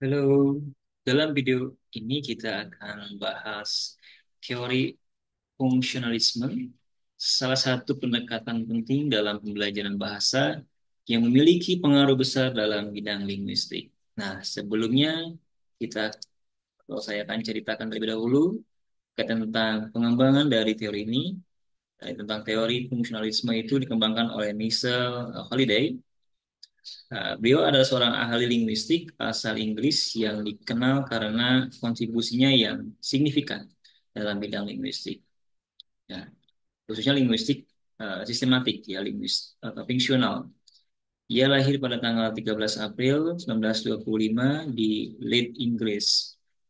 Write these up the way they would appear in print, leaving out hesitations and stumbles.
Halo, dalam video ini kita akan bahas teori fungsionalisme, salah satu pendekatan penting dalam pembelajaran bahasa yang memiliki pengaruh besar dalam bidang linguistik. Nah, sebelumnya kita, kalau saya akan ceritakan terlebih dahulu tentang pengembangan dari teori ini. Tentang teori fungsionalisme itu dikembangkan oleh Michel Holiday. Beliau adalah seorang ahli linguistik asal Inggris yang dikenal karena kontribusinya yang signifikan dalam bidang linguistik. Ya, khususnya linguistik sistematik, ya, fungsional. Ia lahir pada tanggal 13 April 1925 di Leeds, Inggris.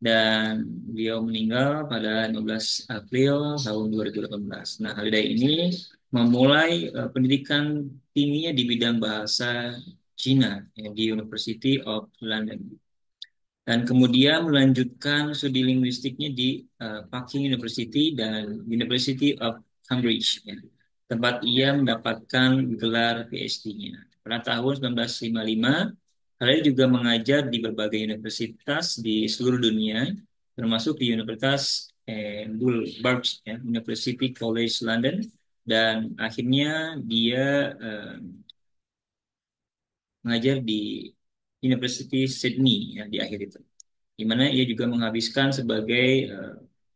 Dan beliau meninggal pada 15 April tahun 2018. Nah, Haliday ini memulai pendidikan tingginya di bidang bahasa Cina, ya, di University of London. Dan kemudian melanjutkan studi linguistiknya di Peking University dan University of Cambridge, ya, tempat ia mendapatkan gelar PhD-nya. Pada tahun 1955, Halil juga mengajar di berbagai universitas di seluruh dunia, termasuk di Universitas Bulwark, ya, University College London, dan akhirnya dia mengajar di University Sydney, ya, di akhir itu, di mana ia juga menghabiskan sebagai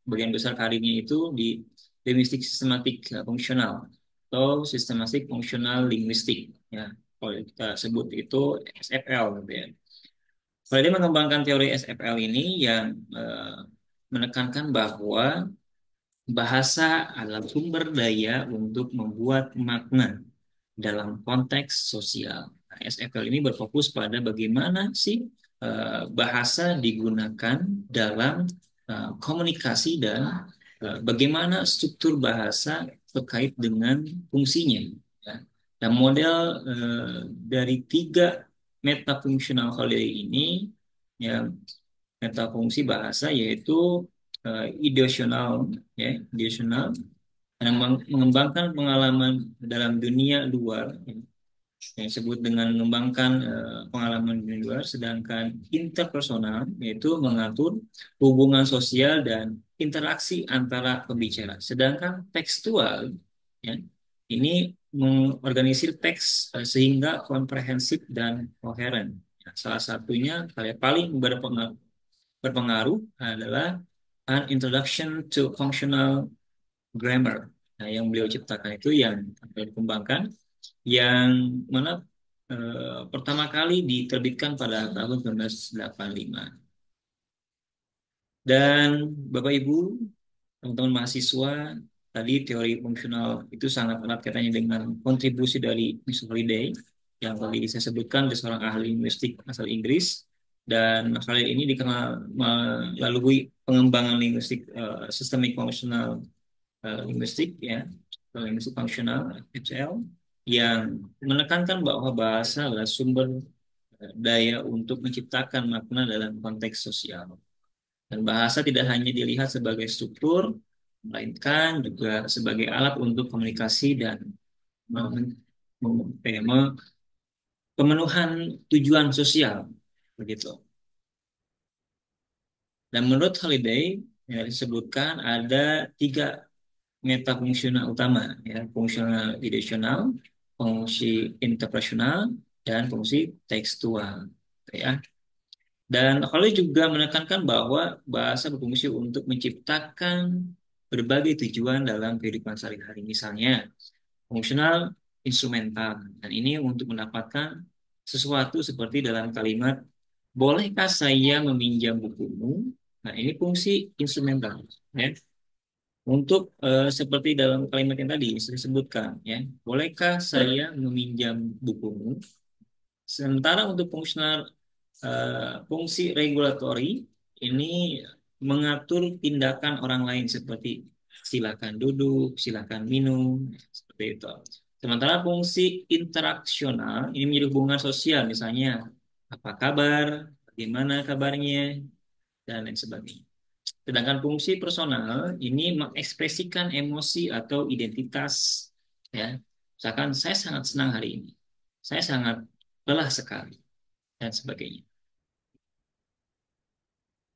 bagian besar karirnya itu di linguistik sistematik fungsional atau sistematik fungsional linguistik, ya, kalau kita sebut itu SFL gitu ya. Kalau dia mengembangkan teori SFL ini yang menekankan bahwa bahasa adalah sumber daya untuk membuat makna dalam konteks sosial. Nah, SFL ini berfokus pada bagaimana sih bahasa digunakan dalam komunikasi dan bagaimana struktur bahasa terkait dengan fungsinya. Ya. Dan model dari tiga metafungsional holiday ini, ya, metafungsi bahasa yaitu ideasional, ya, ideasional yang mengembangkan pengalaman dalam dunia luar, ya, yang disebut dengan mengembangkan pengalaman dunia luar, sedangkan interpersonal yaitu mengatur hubungan sosial dan interaksi antara pembicara, sedangkan tekstual, ya, ini mengorganisir teks sehingga komprehensif dan koheren. Ya, salah satunya yang paling berpengaruh adalah An Introduction to Functional Grammar. Nah, yang beliau ciptakan itu yang beliau dikembangkan, yang mana pertama kali diterbitkan pada tahun 1985. Dan Bapak Ibu, teman-teman mahasiswa, tadi teori fungsional itu sangat erat kaitannya dengan kontribusi dari Mr. Holiday yang tadi saya sebutkan, dia seorang ahli linguistik asal Inggris. Dan Khalid ini dikenal melalui pengembangan linguistik sistemik fungsional linguistik, ya, linguistik fungsional FCL, yang menekankan bahwa bahasa adalah sumber daya untuk menciptakan makna dalam konteks sosial. Dan bahasa tidak hanya dilihat sebagai struktur, melainkan juga sebagai alat untuk komunikasi dan pemenuhan tujuan sosial, begitu. Dan menurut Holiday, yang disebutkan ada tiga metafungsional utama, ya, fungsional ideasional, fungsi interpersonal, dan fungsi tekstual, ya. Dan Holly juga menekankan bahwa bahasa berfungsi untuk menciptakan berbagai tujuan dalam kehidupan sehari-hari. Misalnya, fungsional instrumental. Dan ini untuk mendapatkan sesuatu seperti dalam kalimat, bolehkah saya meminjam bukumu? Nah, ini fungsi instrumental. Ya. Untuk seperti dalam kalimat yang tadi saya sebutkan, ya, bolehkah saya meminjam bukumu? Sementara untuk fungsional fungsi regulatory ini mengatur tindakan orang lain seperti silakan duduk, silakan minum, seperti itu. Sementara fungsi interaksional ini menjadi hubungan sosial, misalnya apa kabar, bagaimana kabarnya, dan lain sebagainya. Sedangkan fungsi personal ini mengekspresikan emosi atau identitas, ya. Misalkan saya sangat senang hari ini, saya sangat lelah sekali, dan sebagainya.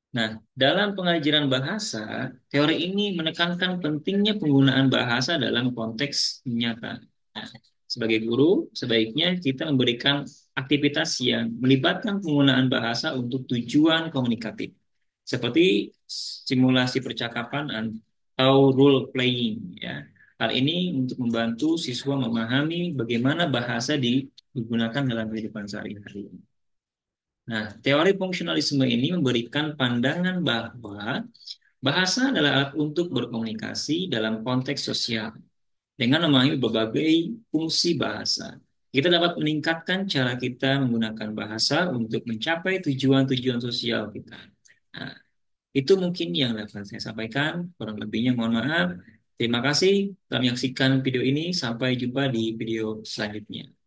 Nah, dalam pengajaran bahasa, teori ini menekankan pentingnya penggunaan bahasa dalam konteks nyata. Nah, sebagai guru, sebaiknya kita memberikan aktivitas yang melibatkan penggunaan bahasa untuk tujuan komunikatif, seperti simulasi percakapan atau role playing. Ya, hal ini untuk membantu siswa memahami bagaimana bahasa digunakan dalam kehidupan sehari-hari. Nah, teori fungsionalisme ini memberikan pandangan bahwa bahasa adalah alat untuk berkomunikasi dalam konteks sosial. Dengan memahami berbagai fungsi bahasa, kita dapat meningkatkan cara kita menggunakan bahasa untuk mencapai tujuan-tujuan sosial kita. Nah, itu mungkin yang dapat saya sampaikan. Kurang lebihnya mohon maaf. Terima kasih telah menyaksikan video ini. Sampai jumpa di video selanjutnya.